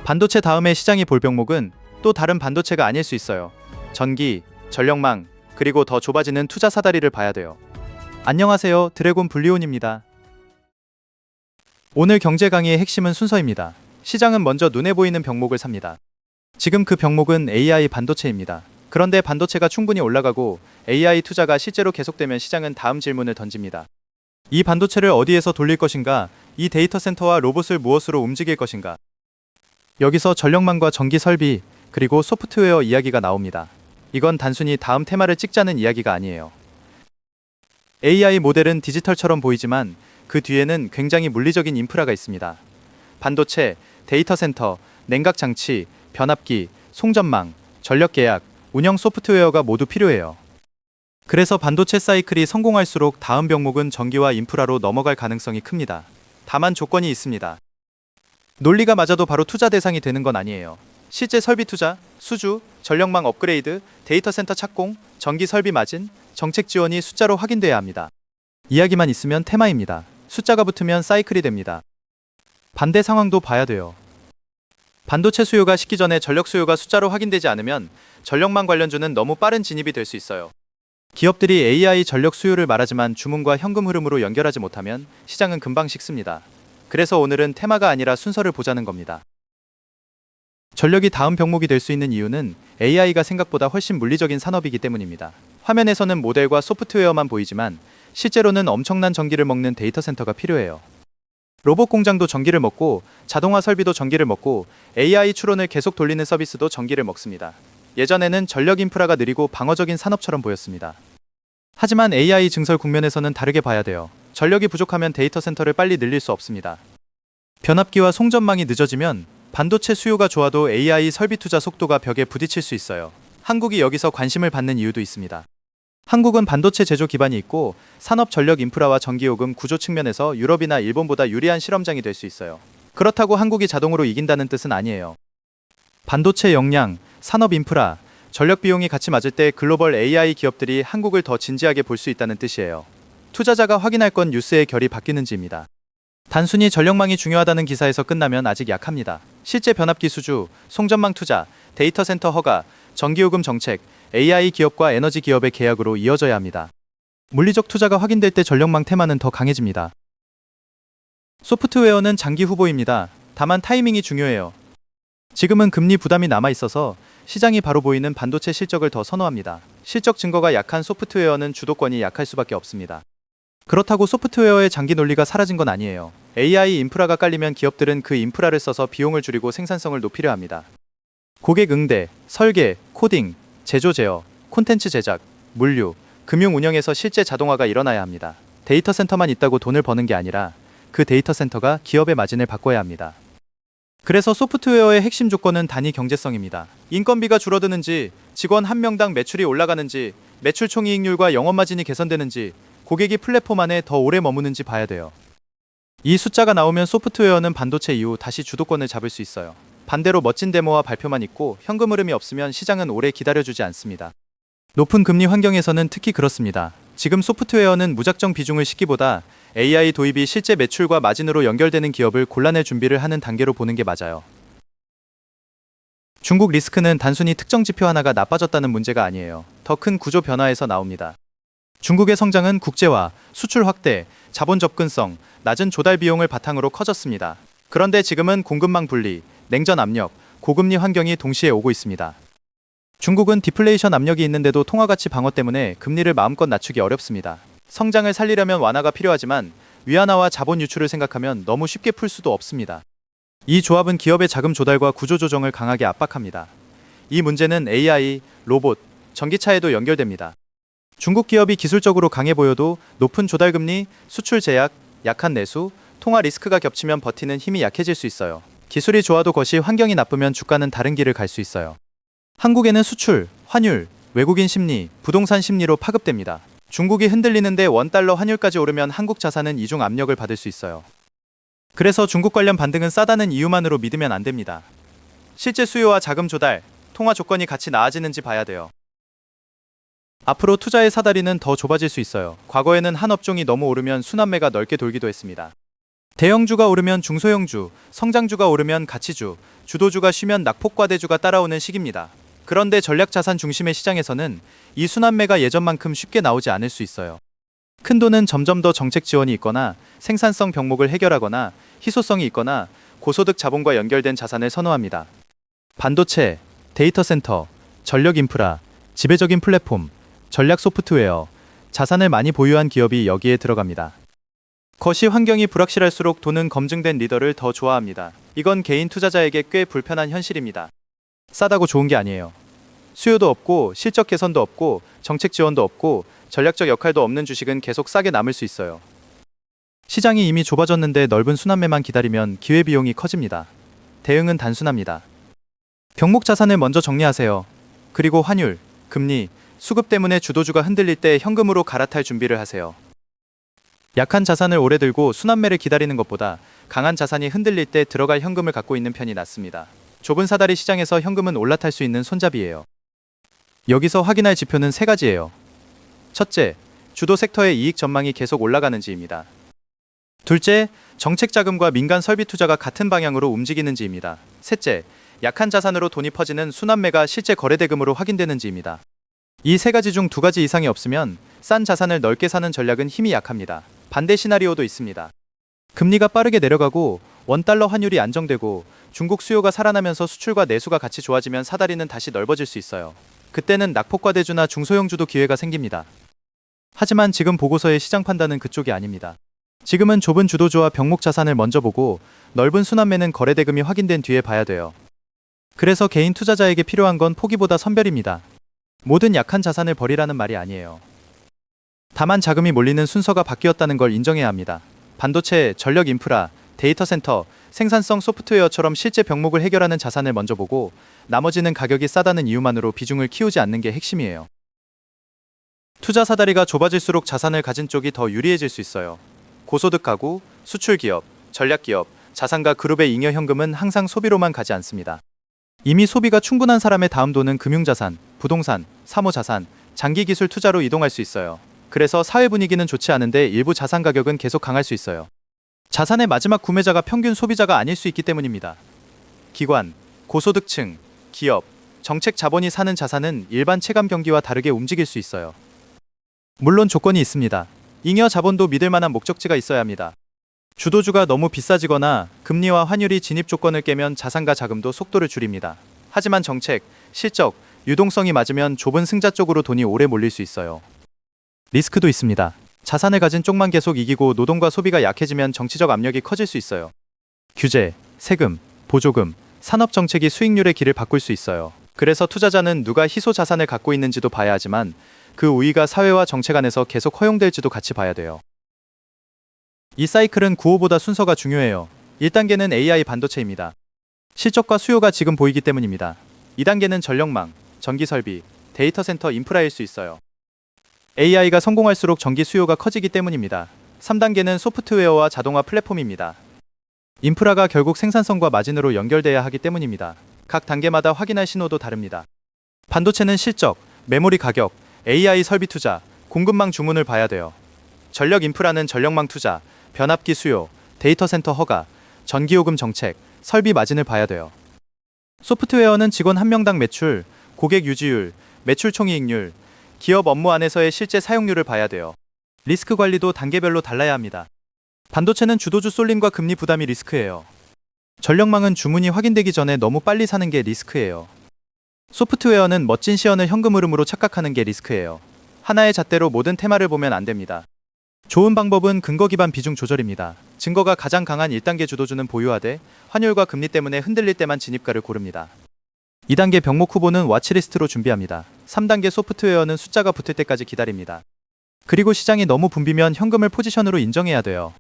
반도체 다음에 시장이 볼 병목은 또 다른 반도체가 아닐 수 있어요. 전기, 전력망, 그리고 더 좁아지는 투자 사다리를 봐야 돼요. 안녕하세요, 드래곤 블리온입니다. 오늘 경제 강의의 핵심은 순서입니다. 시장은 먼저 눈에 보이는 병목을 삽니다. 지금 그 병목은 AI 반도체입니다. 그런데 반도체가 충분히 올라가고 AI 투자가 실제로 계속되면 시장은 다음 질문을 던집니다. 이 반도체를 어디에서 돌릴 것인가? 이 데이터 센터와 로봇을 무엇으로 움직일 것인가? 여기서 전력망과 전기 설비, 그리고 소프트웨어 이야기가 나옵니다. 이건 단순히 다음 테마를 찍자는 이야기가 아니에요. AI 모델은 디지털처럼 보이지만 그 뒤에는 굉장히 물리적인 인프라가 있습니다. 반도체, 데이터 센터, 냉각 장치, 변압기, 송전망, 전력 계약, 운영 소프트웨어가 모두 필요해요. 그래서 반도체 사이클이 성공할수록 다음 병목은 전기와 인프라로 넘어갈 가능성이 큽니다. 다만 조건이 있습니다. 논리가 맞아도 바로 투자 대상이 되는 건 아니에요. 실제 설비 투자, 수주, 전력망 업그레이드, 데이터 센터 착공, 전기 설비 마진, 정책 지원이 숫자로 확인돼야 합니다. 이야기만 있으면 테마입니다. 숫자가 붙으면 사이클이 됩니다. 반대 상황도 봐야 돼요. 반도체 수요가 식기 전에 전력 수요가 숫자로 확인되지 않으면 전력망 관련주는 너무 빠른 진입이 될 수 있어요. 기업들이 AI 전력 수요를 말하지만 주문과 현금 흐름으로 연결하지 못하면 시장은 금방 식습니다. 그래서 오늘은 테마가 아니라 순서를 보자는 겁니다. 전력이 다음 병목이 될 수 있는 이유는 AI가 생각보다 훨씬 물리적인 산업이기 때문입니다. 화면에서는 모델과 소프트웨어만 보이지만 실제로는 엄청난 전기를 먹는 데이터 센터가 필요해요. 로봇 공장도 전기를 먹고 자동화 설비도 전기를 먹고 AI 추론을 계속 돌리는 서비스도 전기를 먹습니다. 예전에는 전력 인프라가 느리고 방어적인 산업처럼 보였습니다. 하지만 AI 증설 국면에서는 다르게 봐야 돼요. 전력이 부족하면 데이터 센터를 빨리 늘릴 수 없습니다. 변압기와 송전망이 늦어지면 반도체 수요가 좋아도 AI 설비 투자 속도가 벽에 부딪힐 수 있어요. 한국이 여기서 관심을 받는 이유도 있습니다. 한국은 반도체 제조 기반이 있고 산업 전력 인프라와 전기요금 구조 측면에서 유럽이나 일본보다 유리한 실험장이 될 수 있어요. 그렇다고 한국이 자동으로 이긴다는 뜻은 아니에요. 반도체 역량, 산업 인프라, 전력 비용이 같이 맞을 때 글로벌 AI 기업들이 한국을 더 진지하게 볼 수 있다는 뜻이에요. 투자자가 확인할 건 뉴스의 결이 바뀌는지입니다. 단순히 전력망이 중요하다는 기사에서 끝나면 아직 약합니다. 실제 변압기 수주, 송전망 투자, 데이터 센터 허가, 전기요금 정책, AI 기업과 에너지 기업의 계약으로 이어져야 합니다. 물리적 투자가 확인될 때 전력망 테마는 더 강해집니다. 소프트웨어는 장기 후보입니다. 다만 타이밍이 중요해요. 지금은 금리 부담이 남아있어서 시장이 바로 보이는 반도체 실적을 더 선호합니다. 실적 증거가 약한 소프트웨어는 주도권이 약할 수밖에 없습니다. 그렇다고 소프트웨어의 장기 논리가 사라진 건 아니에요. AI 인프라가 깔리면 기업들은 그 인프라를 써서 비용을 줄이고 생산성을 높이려 합니다. 고객 응대, 설계, 코딩, 제조 제어, 콘텐츠 제작, 물류, 금융 운영에서 실제 자동화가 일어나야 합니다. 데이터 센터만 있다고 돈을 버는 게 아니라 그 데이터 센터가 기업의 마진을 바꿔야 합니다. 그래서 소프트웨어의 핵심 조건은 단위 경제성입니다. 인건비가 줄어드는지, 직원 한 명당 매출이 올라가는지, 매출 총이익률과 영업 마진이 개선되는지, 고객이 플랫폼 안에 더 오래 머무는지 봐야 돼요. 이 숫자가 나오면 소프트웨어는 반도체 이후 다시 주도권을 잡을 수 있어요. 반대로 멋진 데모와 발표만 있고 현금 흐름이 없으면 시장은 오래 기다려주지 않습니다. 높은 금리 환경에서는 특히 그렇습니다. 지금 소프트웨어는 무작정 비중을 싣기보다 AI 도입이 실제 매출과 마진으로 연결되는 기업을 골라낼 준비를 하는 단계로 보는 게 맞아요. 중국 리스크는 단순히 특정 지표 하나가 나빠졌다는 문제가 아니에요. 더 큰 구조 변화에서 나옵니다. 중국의 성장은 국제화, 수출 확대, 자본 접근성, 낮은 조달 비용을 바탕으로 커졌습니다. 그런데 지금은 공급망 분리, 냉전 압력, 고금리 환경이 동시에 오고 있습니다. 중국은 디플레이션 압력이 있는데도 통화가치 방어 때문에 금리를 마음껏 낮추기 어렵습니다. 성장을 살리려면 완화가 필요하지만 위안화와 자본 유출을 생각하면 너무 쉽게 풀 수도 없습니다. 이 조합은 기업의 자금 조달과 구조 조정을 강하게 압박합니다. 이 문제는 AI, 로봇, 전기차에도 연결됩니다. 중국 기업이 기술적으로 강해 보여도 높은 조달금리, 수출 제약, 약한 내수, 통화 리스크가 겹치면 버티는 힘이 약해질 수 있어요. 기술이 좋아도 것이 환경이 나쁘면 주가는 다른 길을 갈 수 있어요. 한국에는 수출, 환율, 외국인 심리, 부동산 심리로 파급됩니다. 중국이 흔들리는데 원달러 환율까지 오르면 한국 자산은 이중 압력을 받을 수 있어요. 그래서 중국 관련 반등은 싸다는 이유만으로 믿으면 안 됩니다. 실제 수요와 자금 조달, 통화 조건이 같이 나아지는지 봐야 돼요. 앞으로 투자의 사다리는 더 좁아질 수 있어요. 과거에는 한 업종이 너무 오르면 순환매가 넓게 돌기도 했습니다. 대형주가 오르면 중소형주, 성장주가 오르면 가치주, 주도주가 쉬면 낙폭과대주가 따라오는 시기입니다. 그런데 전략자산 중심의 시장에서는 이 순환매가 예전만큼 쉽게 나오지 않을 수 있어요. 큰 돈은 점점 더 정책 지원이 있거나 생산성 병목을 해결하거나 희소성이 있거나 고소득 자본과 연결된 자산을 선호합니다. 반도체, 데이터 센터, 전력 인프라, 지배적인 플랫폼, 전략 소프트웨어, 자산을 많이 보유한 기업이 여기에 들어갑니다. 거시 환경이 불확실할수록 돈은 검증된 리더를 더 좋아합니다. 이건 개인 투자자에게 꽤 불편한 현실입니다. 싸다고 좋은 게 아니에요. 수요도 없고 실적 개선도 없고 정책 지원도 없고 전략적 역할도 없는 주식은 계속 싸게 남을 수 있어요. 시장이 이미 좁아졌는데 넓은 순환매만 기다리면 기회비용이 커집니다. 대응은 단순합니다. 병목 자산을 먼저 정리하세요. 그리고 환율, 금리, 수급 때문에 주도주가 흔들릴 때 현금으로 갈아탈 준비를 하세요. 약한 자산을 오래 들고 순환매를 기다리는 것보다 강한 자산이 흔들릴 때 들어갈 현금을 갖고 있는 편이 낫습니다. 좁은 사다리 시장에서 현금은 올라탈 수 있는 손잡이예요. 여기서 확인할 지표는 세 가지예요. 첫째, 주도 섹터의 이익 전망이 계속 올라가는지입니다. 둘째, 정책 자금과 민간 설비 투자가 같은 방향으로 움직이는지입니다. 셋째, 약한 자산으로 돈이 퍼지는 순환매가 실제 거래 대금으로 확인되는지입니다. 이 세 가지 중 두 가지 이상이 없으면 싼 자산을 넓게 사는 전략은 힘이 약합니다. 반대 시나리오도 있습니다. 금리가 빠르게 내려가고 원달러 환율이 안정되고 중국 수요가 살아나면서 수출과 내수가 같이 좋아지면 사다리는 다시 넓어질 수 있어요. 그때는 낙폭과대주나 중소형주도 기회가 생깁니다. 하지만 지금 보고서의 시장 판단은 그쪽이 아닙니다. 지금은 좁은 주도주와 병목 자산을 먼저 보고 넓은 순환매는 거래 대금이 확인된 뒤에 봐야 돼요. 그래서 개인 투자자에게 필요한 건 포기보다 선별입니다. 모든 약한 자산을 버리라는 말이 아니에요. 다만 자금이 몰리는 순서가 바뀌었다는 걸 인정해야 합니다. 반도체, 전력 인프라, 데이터 센터, 생산성 소프트웨어처럼 실제 병목을 해결하는 자산을 먼저 보고 나머지는 가격이 싸다는 이유만으로 비중을 키우지 않는 게 핵심이에요. 투자 사다리가 좁아질수록 자산을 가진 쪽이 더 유리해질 수 있어요. 고소득 가구, 수출 기업, 전략 기업, 자산가 그룹의 잉여 현금은 항상 소비로만 가지 않습니다. 이미 소비가 충분한 사람의 다음 돈은 금융자산, 부동산, 사모자산, 장기기술 투자로 이동할 수 있어요. 그래서 사회 분위기는 좋지 않은데 일부 자산 가격은 계속 강할 수 있어요. 자산의 마지막 구매자가 평균 소비자가 아닐 수 있기 때문입니다. 기관, 고소득층, 기업, 정책 자본이 사는 자산은 일반 체감 경기와 다르게 움직일 수 있어요. 물론 조건이 있습니다. 잉여 자본도 믿을 만한 목적지가 있어야 합니다. 주도주가 너무 비싸지거나 금리와 환율이 진입 조건을 깨면 자산과 자금도 속도를 줄입니다. 하지만 정책, 실적, 유동성이 맞으면 좁은 승자 쪽으로 돈이 오래 몰릴 수 있어요. 리스크도 있습니다. 자산을 가진 쪽만 계속 이기고 노동과 소비가 약해지면 정치적 압력이 커질 수 있어요. 규제, 세금, 보조금, 산업 정책이 수익률의 길을 바꿀 수 있어요. 그래서 투자자는 누가 희소 자산을 갖고 있는지도 봐야 하지만 그 우위가 사회와 정책 안에서 계속 허용될지도 같이 봐야 돼요. 이 사이클은 구호보다 순서가 중요해요. 1단계는 AI 반도체입니다. 실적과 수요가 지금 보이기 때문입니다. 2단계는 전력망, 전기설비, 데이터 센터 인프라일 수 있어요. AI가 성공할수록 전기 수요가 커지기 때문입니다. 3단계는 소프트웨어와 자동화 플랫폼입니다. 인프라가 결국 생산성과 마진으로 연결돼야 하기 때문입니다. 각 단계마다 확인할 신호도 다릅니다. 반도체는 실적, 메모리 가격, AI 설비 투자, 공급망 주문을 봐야 돼요. 전력 인프라는 전력망 투자, 변압기 수요, 데이터 센터 허가, 전기요금 정책, 설비 마진을 봐야 돼요. 소프트웨어는 직원 한 명당 매출, 고객 유지율, 매출 총이익률, 기업 업무 안에서의 실제 사용률을 봐야 돼요. 리스크 관리도 단계별로 달라야 합니다. 반도체는 주도주 쏠림과 금리 부담이 리스크예요. 전력망은 주문이 확인되기 전에 너무 빨리 사는 게 리스크예요. 소프트웨어는 멋진 시연을 현금 흐름으로 착각하는 게 리스크예요. 하나의 잣대로 모든 테마를 보면 안 됩니다. 좋은 방법은 근거 기반 비중 조절입니다. 증거가 가장 강한 1단계 주도주는 보유하되 환율과 금리 때문에 흔들릴 때만 진입가를 고릅니다. 2단계 병목 후보는 와치리스트로 준비합니다. 3단계 소프트웨어는 숫자가 붙을 때까지 기다립니다. 그리고 시장이 너무 붐비면 현금을 포지션으로 인정해야 돼요.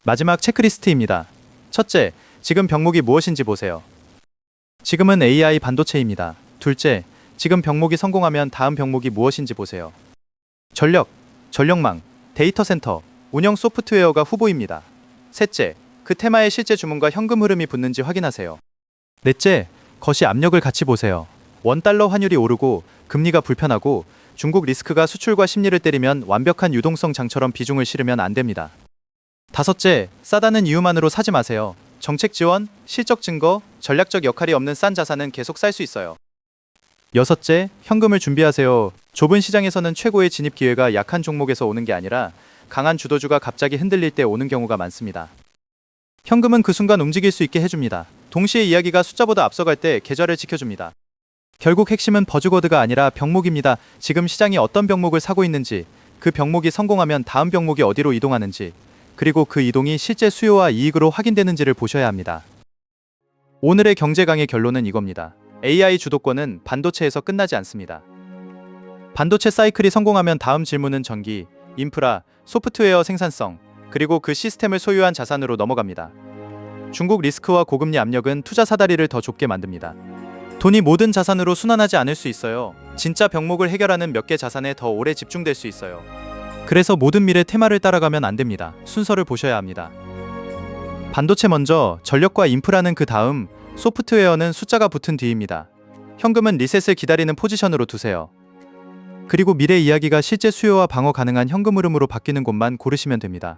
마지막 체크리스트입니다. 첫째, 지금 병목이 무엇인지 보세요. 지금은 AI 반도체입니다. 둘째, 지금 병목이 성공하면 다음 병목이 무엇인지 보세요. 전력, 전력망, 데이터 센터, 운영 소프트웨어가 후보입니다. 셋째, 그 테마의 실제 주문과 현금 흐름이 붙는지 확인하세요. 넷째, 거시 압력을 같이 보세요. 원달러 환율이 오르고 금리가 불편하고 중국 리스크가 수출과 심리를 때리면 완벽한 유동성 장처럼 비중을 실으면 안 됩니다. 다섯째, 싸다는 이유만으로 사지 마세요. 정책 지원, 실적 증거, 전략적 역할이 없는 싼 자산은 계속 쌀 수 있어요. 여섯째, 현금을 준비하세요. 좁은 시장에서는 최고의 진입 기회가 약한 종목에서 오는 게 아니라 강한 주도주가 갑자기 흔들릴 때 오는 경우가 많습니다. 현금은 그 순간 움직일 수 있게 해줍니다. 동시에 이야기가 숫자보다 앞서갈 때 계좌를 지켜줍니다. 결국 핵심은 버즈워드가 아니라 병목입니다. 지금 시장이 어떤 병목을 사고 있는지, 그 병목이 성공하면 다음 병목이 어디로 이동하는지, 그리고 그 이동이 실제 수요와 이익으로 확인되는지를 보셔야 합니다. 오늘의 경제 강의 결론은 이겁니다. AI 주도권은 반도체에서 끝나지 않습니다. 반도체 사이클이 성공하면 다음 질문은 전기, 인프라, 소프트웨어 생산성, 그리고 그 시스템을 소유한 자산으로 넘어갑니다. 중국 리스크와 고금리 압력은 투자 사다리를 더 좁게 만듭니다. 돈이 모든 자산으로 순환하지 않을 수 있어요. 진짜 병목을 해결하는 몇 개 자산에 더 오래 집중될 수 있어요. 그래서 모든 미래 테마를 따라가면 안 됩니다. 순서를 보셔야 합니다. 반도체 먼저, 전력과 인프라는 그 다음, 소프트웨어는 숫자가 붙은 뒤입니다. 현금은 리셋을 기다리는 포지션으로 두세요. 그리고 미래 이야기가 실제 수요와 방어 가능한 현금 흐름으로 바뀌는 곳만 고르시면 됩니다.